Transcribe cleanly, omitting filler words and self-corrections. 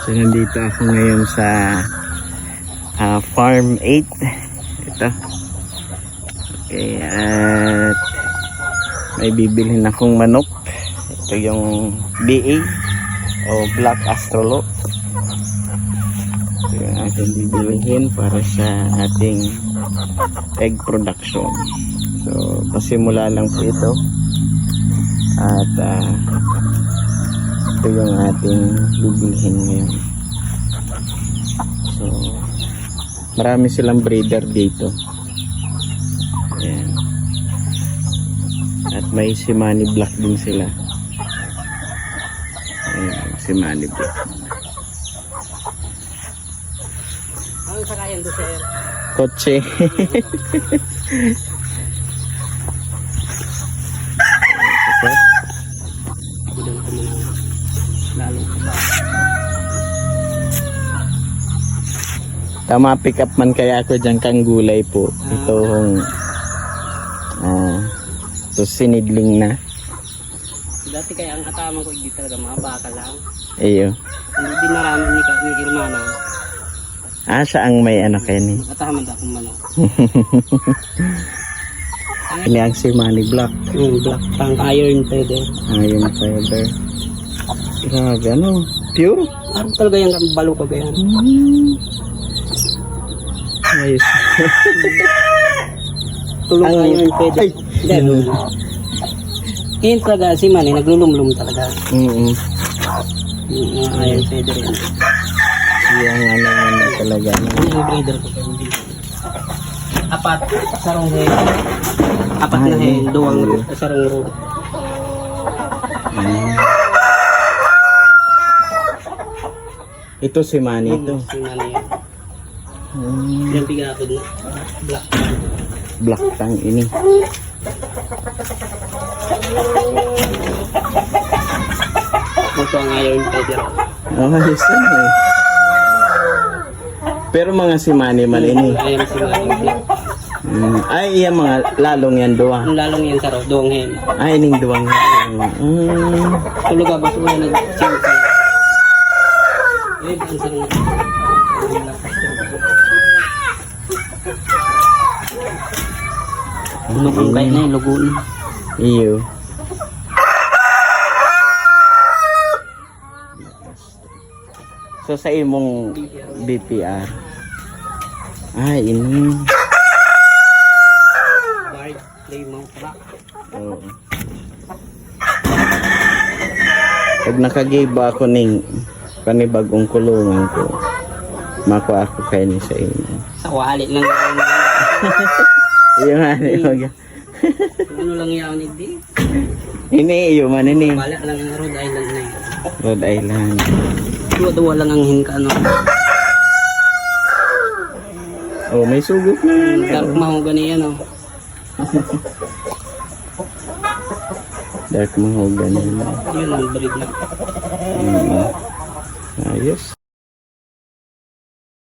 So nandito ako ngayon sa Farm 8. Ito. Okay, at may bibilhin akong manok. Ito yung BA o Black Astrolot. Ito yung ating bibilhin para sa ating egg production. So pasimula lang po ito. At ito yung ating bibilhin ngayon. So marami silang breeder dito. Ayan. At may Simani Black din sila. Ayan, Simani Black. Ano sakayan doon, sir? Kotse. Tama, pick up man kaya ako dyan kang gulay po. Itong so sinidling na. Dati kaya ang katama ko hindi talaga mga baka lang. Iyo. Hindi din marami ni Irmana. Siya ang may ano kayo ni. Katama da kung manok. Ini ang Simani Black. Black pang iron feather. Iron feather. Grabe, ano? Pure? Ano talaga yung balo ko ba yan? Ayos. Tulong iron feather. Yan talaga si Manny, naglulumlum talaga. Yung iron feather yan. Yung ano talaga. Yung breeder ko kayo. Apat, sarong hen. Apat na hen, duwang sarong road. Ito si Manny ito. Si Manny yan. Yung pigakod na. Black. Black tang ini. Ito ang iron feather. Ayos na eh. Pero mga si Manny man ini. Ayan si Manny Black. Ay, iya mga lalong yan duwa. Ang lalong yan sarong, duwang hen. Ay, ining duwang. Tulog ka ba sa mga nag-simple? Ang sarong. Lugong kayo na yung lugon. Iyo. So sa imong BPR. Ini. Bard, play mo crack. Oo. Pag nakagiba ako ning panibagong kulungan ko, makuha ako kayo ni sa inyo. Sa wali lang. Iyo man, Ano lang yaw ni di? ini iyo man ini. Wala lang ang Rhode Island na yun. Rhode Island. Duwa lang ang hinka ano. Oh, may sugot na. Dark mahogany yan oh. Dark mahogany. Yun ang breed na. Ayos.